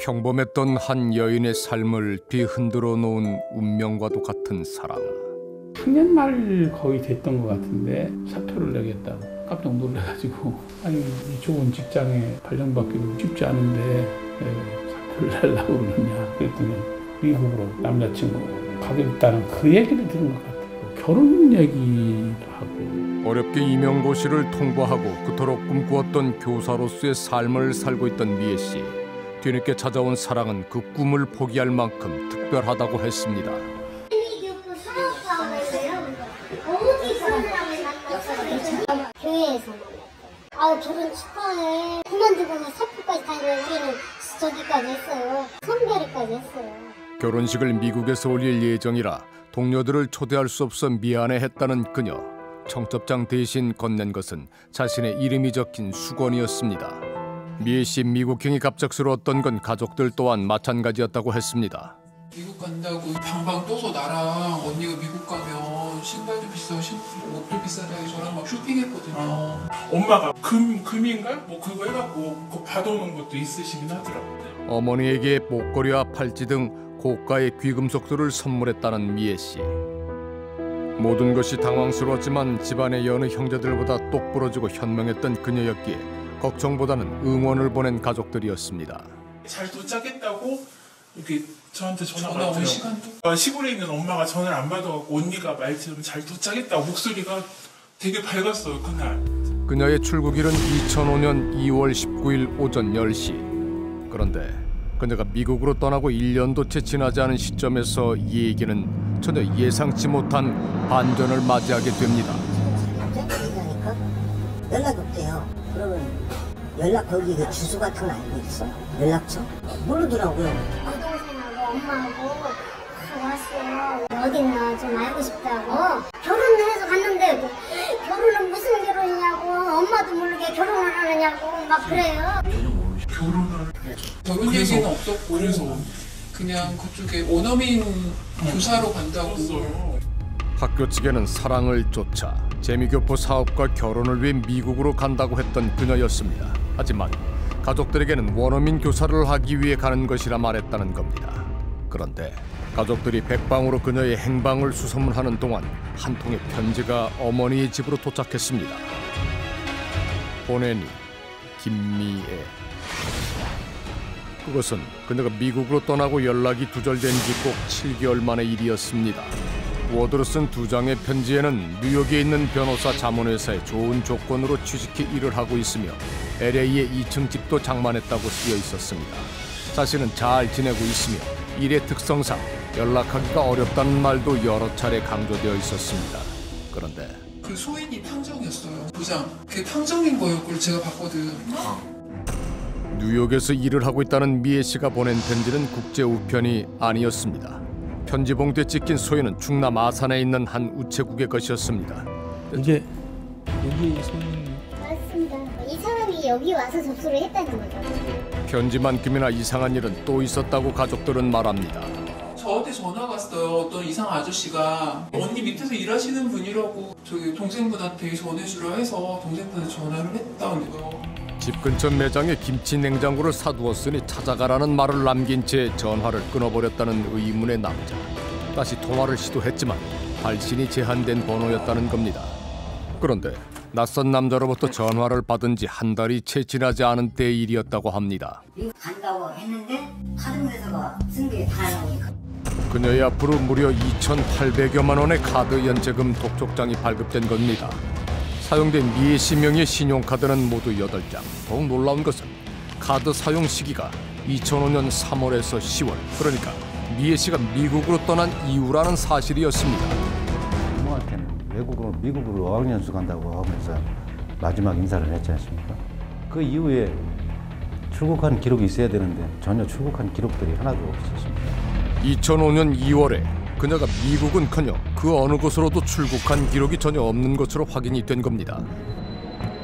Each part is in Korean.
평범했던 한 여인의 삶을 뒤흔들어 놓은 운명과도 같은 사랑. 작년 말 거의 됐던 것 같은데 사표를 내겠다고 깜짝 놀라가지고 아니 이 좋은 직장에 발령받기도 쉽지 않은데 왜 사표를 내려고 그러냐 그랬더니 미국으로 남자친구 가겠다는 그 얘기를 들은 것 같아요. 결혼 얘기도 하고. 어렵게 임용고시를 통과하고 그토록 꿈꾸었던 교사로서의 삶을 살고 있던 미애 씨. 뒤늦게 찾아온 사랑은 그 꿈을 포기할 만큼 특별하다고 했습니다. 교회에서 아우 결혼 축하해. 그만두고 사표까지 다니면 우리는 저기까지 했어요. 선별회까지 했어요. 결혼식을 미국에서 올릴 예정이라 동료들을 초대할 수 없어 미안해했다는 그녀. 청첩장 대신 건넨 것은 자신의 이름이 적힌 수건이었습니다. 미애 씨 미국행이 갑작스러웠던 건 가족들 또한 마찬가지였다고 했습니다. 미국 간다고 방방 떠서 나랑 언니가 미국 가면 신발도 비싸고 옷도 비싸다 해서 저랑 막 쇼핑했거든요. 엄마가 금인가? 뭐 그거 해갖고 그거 받아오는 것도 있으시긴 하더라고요. 어머니에게 목걸이와 팔찌 등 고가의 귀금속들을 선물했다는 미애 씨. 모든 것이 당황스러웠지만 집안의 여느 형제들보다 똑부러지고 현명했던 그녀였기에 걱정보다는 응원을 보낸 가족들이었습니다. 잘 도착했다고 이렇게 저한테 전화가 온 시간도? 시골에 있는 엄마가 전화를 안 받아갖고 언니가 말처럼 잘 도착했다고 목소리가 되게 밝았어요 그날. 그녀의 출국일은 2005년 2월 19일 오전 10시. 그런데 그녀가 미국으로 떠나고 1년도 채 지나지 않은 시점에서 이 얘기는 전혀 예상치 못한 반전을 맞이하게 됩니다. 연락이 없대요. 그러면 연락 거기 그 주소 같은 거 알고 있어? 연락처? 모르더라고요. 여동생하고 엄마하고 왔어요. 어딨나 좀 알고 싶다고. 결혼을 해서 갔는데 결혼은 무슨 결혼이냐고 엄마도 모르게 결혼을 하느냐고 막 그래요. 결혼 얘기는 없었고 그래서 그냥 그쪽에 원어민 교사로 간다고. 학교 측에는 사랑을 쫓아 재미교포 사업과 결혼을 위해 미국으로 간다고 했던 그녀였습니다. 하지만 가족들에게는 원어민 교사를 하기 위해 가는 것이라 말했다는 겁니다. 그런데 가족들이 백방으로 그녀의 행방을 수소문하는 동안 한 통의 편지가 어머니의 집으로 도착했습니다. 보내니 김미애. 그것은 그녀가 미국으로 떠나고 연락이 두절된 지 꼭 7개월 만의 일이었습니다. 워드로 쓴 2장의 편지에는 뉴욕에 있는 변호사 자문회사에 좋은 조건으로 취직해 일을 하고 있으며 LA의 2층 집도 장만했다고 쓰여 있었습니다. 자신은 잘 지내고 있으며 일의 특성상 연락하기가 어렵다는 말도 여러 차례 강조되어 있었습니다. 그런데 그 소인이 탕정이었어요. 부장. 그게 탕정인 거예요. 그걸 제가 봤거든. 뉴욕에서 일을 하고 있다는 미애 씨가 보낸 편지는 국제 우편이 아니었습니다. 편지 봉투에 찍힌 소인은 충남 아산에 있는 한 우체국의 것이었습니다. 이게 여기 손님 맞습니다. 이 사람이 여기 와서 접수를 했다는 거죠. 편지만큼이나 이상한 일은 또 있었다고 가족들은 말합니다. 저한테 전화가 왔어요. 어떤 이상한 아저씨가 언니 밑에서 일하시는 분이라고 저기 동생분한테 전해주려 해서 동생분한테 전화를 했다는 거예요. 집 근처 매장에 김치 냉장고를 사두었으니 찾아가라는 말을 남긴 채 전화를 끊어버렸다는 의문의 남자. 다시 통화를 시도했지만 발신이 제한된 번호였다는 겁니다. 그런데 낯선 남자로부터 전화를 받은 지 한 달이 채 지나지 않은 때의 일이었다고 합니다. 미국 간다고 했는데 카드문에서가 쓴 게 다행이니까. 그녀의 앞으로 무려 2,800여만 원의 카드 연체금 독촉장이 발급된 겁니다. 사용된 미애 씨 명의 신용카드는 모두 8장. 더욱 놀라운 것은 카드 사용 시기가 2005년 3월에서 10월. 그러니까 미애 씨가 미국으로 떠난 이후라는 사실이었습니다. 부모한테는 미국으로 어학연수 간다고 하면서 마지막 인사를 했지 않습니까? 그 이후에 출국한 기록이 있어야 되는데 전혀 출국한 기록들이 하나도 없었습니다. 2005년 2월에 그녀가 미국은커녕 그 어느 곳으로도 출국한 기록이 전혀 없는 것으로 확인이 된 겁니다.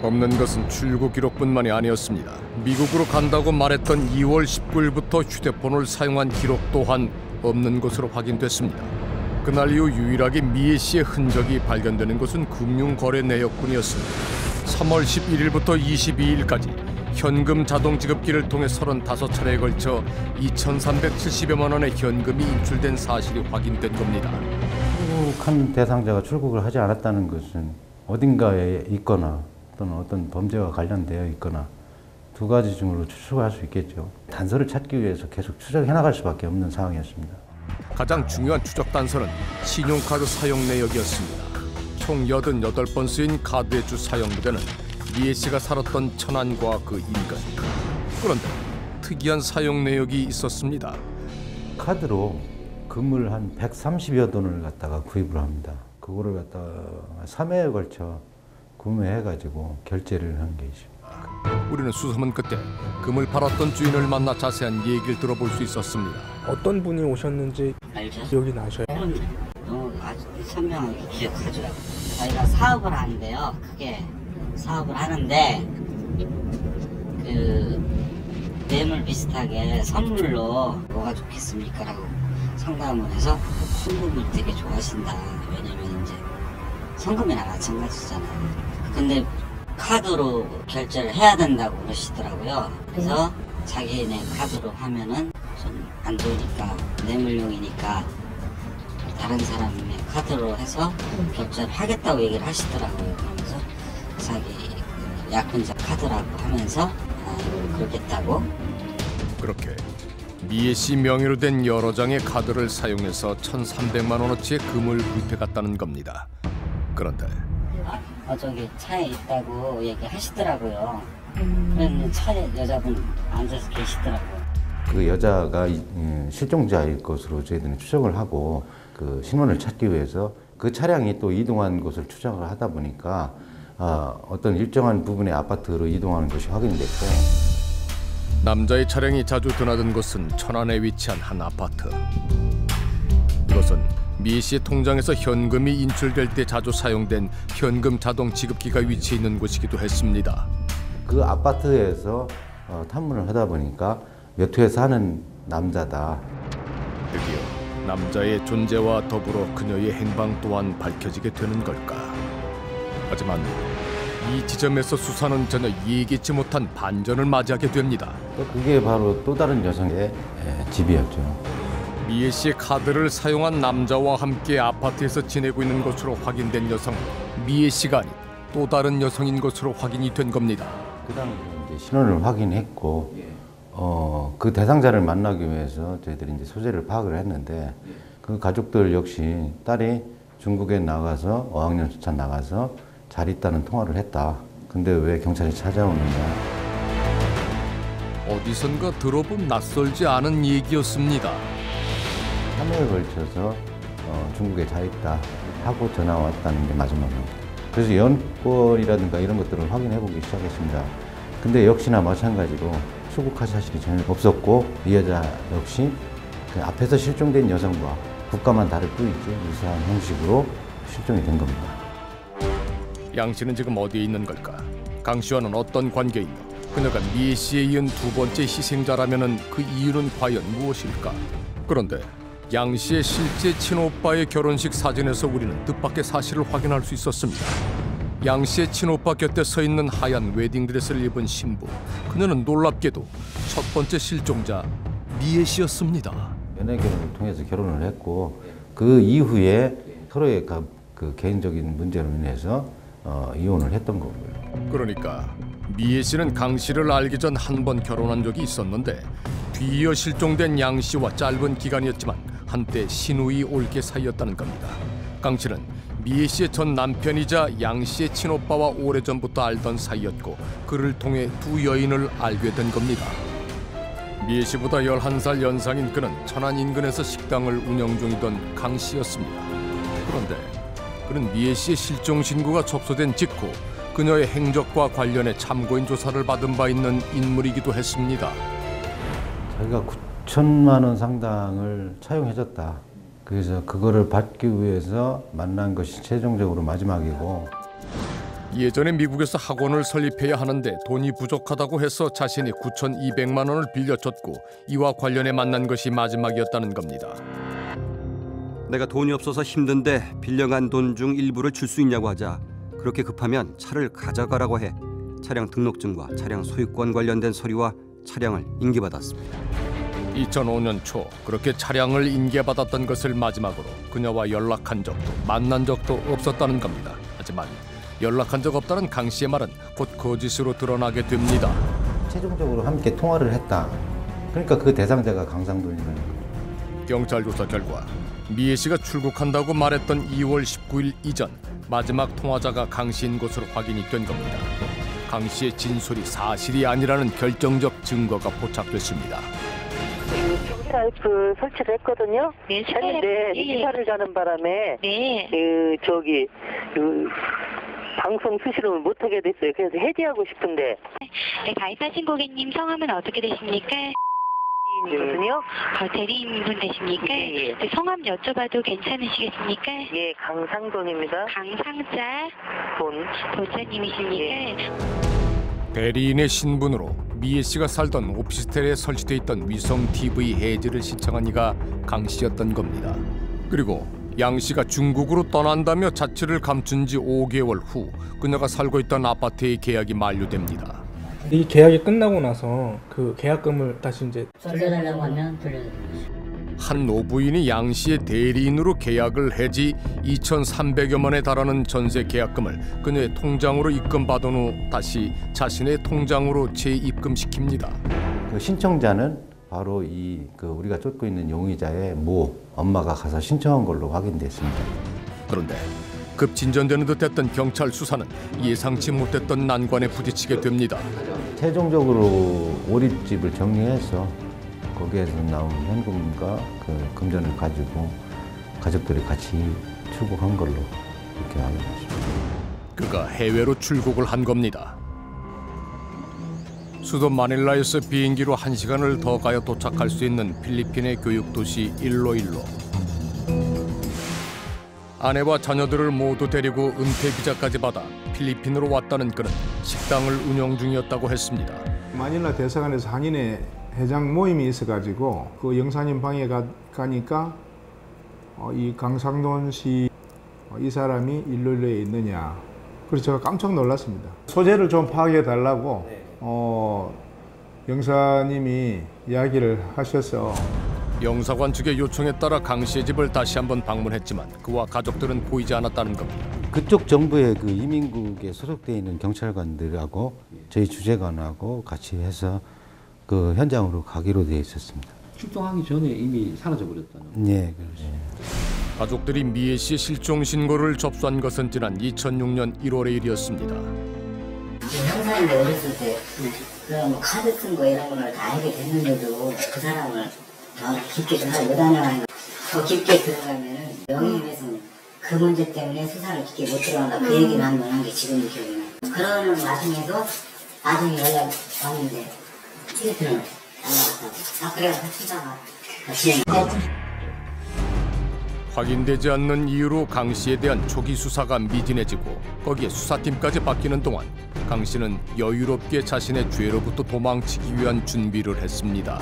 없는 것은 출국 기록뿐만이 아니었습니다. 미국으로 간다고 말했던 2월 19일부터 휴대폰을 사용한 기록 또한 없는 것으로 확인됐습니다. 그날 이후 유일하게 미애 씨의 흔적이 발견되는 것은 금융거래 내역뿐이었습니다. 3월 11일부터 22일까지 현금 자동 지급기를 통해 35차례에 걸쳐 2,370여만 원의 현금이 인출된 사실이 확인된 겁니다. 출국한 대상자가 출국을 하지 않았다는 것은 어딘가에 있거나 또는 어떤 범죄와 관련되어 있거나 두 가지 중으로 추측할 수 있겠죠. 단서를 찾기 위해서 계속 추적해 나갈 수밖에 없는 상황이었습니다. 가장 중요한 추적 단서는 신용카드 사용 내역이었습니다. 총 88번 쓰인 카드의 주 사용 무대는 미애 씨가 살았던 천안과 그 인근. 그런데 특이한 사용 내역이 있었습니다. 카드로 금을 한 130여 돈을 갖다가 구입을 합니다. 그거를 갖다가 3회에 걸쳐 구매해가지고 결제를 한 게 있습니다. 우리는 수소문 끝에 금을 팔았던 주인을 만나 자세한 얘기를 들어볼 수 있었습니다. 어떤 분이 오셨는지 알죠? 기억이 나셔요? 너무 아주 선명하게 기억하죠. 저희가 사업을 하는데요. 크게 사업을 하는데 그 뇌물 비슷하게 선물로 뭐가 좋겠습니까? 라고 상담을 해서 현금을 되게 좋아하신다. 왜냐면 이제 성금이나 마찬가지잖아요. 근데 카드로 결제를 해야 된다고 그러시더라고요. 그래서 자기네 카드로 하면은 좀 안 좋으니까 뇌물용이니까 다른 사람의 카드로 해서 결제를 하겠다고 얘기를 하시더라고요. 그러면서 자기 그 약혼자 카드라고 하면서 그러겠다고. 그렇게 미애 씨 명의로 된 여러 장의 카드를 사용해서 1,300만 원어치의 금을 불태갔다는 겁니다. 그런데 저기 차에 있다고 얘기하시더라고요. 그런데 차에 여자분 앉아서 계시더라고요. 그 여자가 실종자일 것으로 저희들은 추정을 하고 그 신원을 찾기 위해서 그 차량이 또 이동한 곳을 추적을 하다 보니까 어떤 일정한 부분의 아파트로 이동하는 것이 확인됐고, 남자의 차량이 자주 드나든 곳은 천안에 위치한 한 아파트. 이것은 미애 씨의 통장에서 현금이 인출될 때 자주 사용된 현금 자동 지급기가 위치해 있는 곳이기도 했습니다. 그 아파트에서 탐문을 하다 보니까 몇 호에 사는 남자다. 드디어 남자의 존재와 더불어 그녀의 행방 또한 밝혀지게 되는 걸까. 하지만 이 지점에서 수사는 전혀 예기치 못한 반전을 맞이하게 됩니다. 그게 바로 또 다른 여성의 집이었죠. 미애 씨의 카드를 사용한 남자와 함께 아파트에서 지내고 있는 것으로 확인된 여성은 미애 씨가 아닌 또 다른 여성인 것으로 확인이 된 겁니다. 그 당시에 이제 신원을 확인했고, 그 대상자를 만나기 위해서 저희들이 이제 소재를 파악을 했는데, 그 가족들 역시 딸이 중국에 나가서 어학연수차 나가서 잘 있다는 통화를 했다. 근데 왜 경찰이 찾아오느냐? 어디선가 들어본 낯설지 않은 얘기였습니다. 3회에 걸쳐서 중국에 잘 있다 하고 전화 왔다는 게 마지막입니다. 그래서 연권이라든가 이런 것들을 확인해 보기 시작했습니다. 근데 역시나 마찬가지로 출국할 사실이 전혀 없었고, 이 여자 역시 그 앞에서 실종된 여성과 국가만 다를 뿐이지 유사한 형식으로 실종이 된 겁니다. 양 씨는 지금 어디에 있는 걸까? 강 씨와는 어떤 관계이며 그녀가 미애 씨에 이은 두 번째 희생자라면 그 이유는 과연 무엇일까? 그런데 양 씨의 실제 친오빠의 결혼식 사진에서 우리는 뜻밖의 사실을 확인할 수 있었습니다. 양 씨의 친오빠 곁에 서 있는 하얀 웨딩드레스를 입은 신부. 그녀는 놀랍게도 첫 번째 실종자 미애 씨였습니다. 연애 결혼을 통해서 결혼을 했고, 그 이후에 서로의 그 개인적인 문제로 인해서 이혼을 했던 거고요. 그러니까 미애 씨는 강 씨를 알기 전 한 번 결혼한 적이 있었는데, 뒤이어 실종된 양 씨와 짧은 기간이었지만 한때 신우이 올케 사이였다는 겁니다. 강 씨는 미애 씨의 전 남편이자 양 씨의 친오빠와 오래전부터 알던 사이였고, 그를 통해 두 여인을 알게 된 겁니다. 미애 씨보다 11살 연상인 그는 천안 인근에서 식당을 운영 중이던 강 씨였습니다. 그런데 그는 미애 씨의 실종 신고가 접수된 직후 그녀의 행적과 관련해 참고인 조사를 받은 바 있는 인물이기도 했습니다. 자기가 9천만 원 상당을 차용해줬다. 그래서 그거를 받기 위해서 만난 것이 최종적으로 마지막이고, 예전에 미국에서 학원을 설립해야 하는데 돈이 부족하다고 해서 자신이 9,200만 원을 빌려줬고 이와 관련해 만난 것이 마지막이었다는 겁니다. 내가 돈이 없어서 힘든데 빌려간 돈 중 일부를 줄 수 있냐고 하자. 그렇게 급하면 차를 가져가라고 해. 차량 등록증과 차량 소유권 관련된 서류와 차량을 인계받았습니다. 2005년 초 그렇게 차량을 인계받았던 것을 마지막으로 그녀와 연락한 적도 만난 적도 없었다는 겁니다. 하지만 연락한 적 없다는 강 씨의 말은 곧 거짓으로 드러나게 됩니다. 최종적으로 함께 통화를 했다. 그러니까 그 대상자가 강상돈이라는 거예요. 경찰 조사 결과 미애 씨가 출국한다고 말했던 2월 19일 이전 마지막 통화자가 강 씨인 것으로 확인이 된 겁니다. 강 씨의 진술이 사실이 아니라는 결정적 증거가 포착됐습니다. 스카이프 설치를 했거든요. 네, 했는데 이사를 가는 바람에 방송 수신을 못하게 됐어요. 그래서 해지하고 싶은데. 네, 가입하신 고객님 성함은 어떻게 되십니까? 거든요. 대리인분 되십니까? 예. 성함 여쭤봐도 괜찮으시겠습니까? 예, 강상돈입니다. 강상자 도자님이십니까? 예. 대리인의 신분으로 미애 씨가 살던 오피스텔에 설치돼 있던 위성 TV 해지를 신청한 이가 강 씨였던 겁니다. 그리고 양 씨가 중국으로 떠난다며 자취를 감춘 지 5개월 후 그녀가 살고 있던 아파트의 계약이 만료됩니다. 이 계약이 끝나고 나서 그 계약금을 다시 이제 돌려달라고 하면 돌려드립니다. 한 노부인이 양 씨의 대리인으로 계약을 해지 2,300여만 원에 달하는 전세 계약금을 그녀의 통장으로 입금받은 후 다시 자신의 통장으로 재입금시킵니다. 그 신청자는 바로 우리가 쫓고 있는 용의자의 엄마가 가서 신청한 걸로 확인됐습니다. 그런데 급 진전되는 듯했던 경찰 수사는 예상치 못했던 난관에 부딪히게 됩니다. 최종적으로 오립집을 정리해서 거기에서 나온 현금과 그 금전을 가지고 가족들이 같이 출국한 걸로 이렇게 알려졌습니다. 그가 해외로 출국을 한 겁니다. 수도 마닐라에서 비행기로 1시간을 더 가야 도착할 수 있는 필리핀의 교육도시 일로일로. 아내와 자녀들을 모두 데리고 은퇴 비자까지 받아 필리핀으로 왔다는 그는 식당을 운영 중이었다고 했습니다. 마닐라 대사관에서 한인회 회장 모임이 있어가지고 그 영사님 방에 가니까 이 강상돈 씨 이 사람이 일로일로에 있느냐. 그래서 제가 깜짝 놀랐습니다. 소재를 좀 파악해 달라고 영사님이 이야기를 하셔서 영사관 측의 요청에 따라 강 씨의 집을 다시 한번 방문했지만 그와 가족들은 보이지 않았다는 겁니다. 그쪽 정부의 그 이민국에 소속되어 있는 경찰관들하고 저희 주재관하고 같이 해서 그 현장으로 가기로 되어 있었습니다. 출동하기 전에 이미 사라져 버렸다는. 네, 그렇죠. 가족들이 미애 씨의 실종 신고를 접수한 것은 지난 2006년 1월의 일이었습니다. 형사님이 어렸을 때 그런 카드 쓴 거 이런 거를 다 알게 됐는데도 그 사람을 더 깊게 수사를 못 하냐는 더 깊게 들어가면은 영입에서는 그 문제 때문에 수사를 깊게 못 들어간다 그 얘기를 한 번 한 게 지금 기억이 나요. 그런 와중에도 나중에 연락 왔는데 필리핀을 나갔다고. 그래서 수사가 진행. 확인되지 않는 이유로 강 씨에 대한 초기 수사가 미진해지고 거기에 수사팀까지 바뀌는 동안 강 씨는 여유롭게 자신의 죄로부터 도망치기 위한 준비를 했습니다.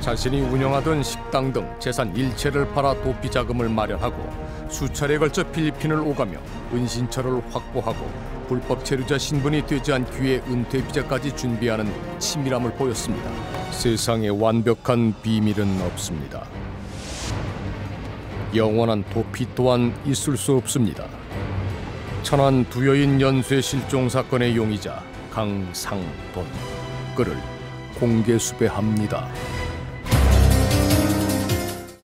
자신이 운영하던 식당 등 재산 일체를 팔아 도피 자금을 마련하고 수차례에 걸쳐 필리핀을 오가며 은신처를 확보하고 불법 체류자 신분이 되지 않기 위해 은퇴 비자까지 준비하는 치밀함을 보였습니다. 세상에 완벽한 비밀은 없습니다. 영원한 도피 또한 있을 수 없습니다. 천안 두여인 연쇄 실종 사건의 용의자 강상돈, 그를 공개 수배합니다.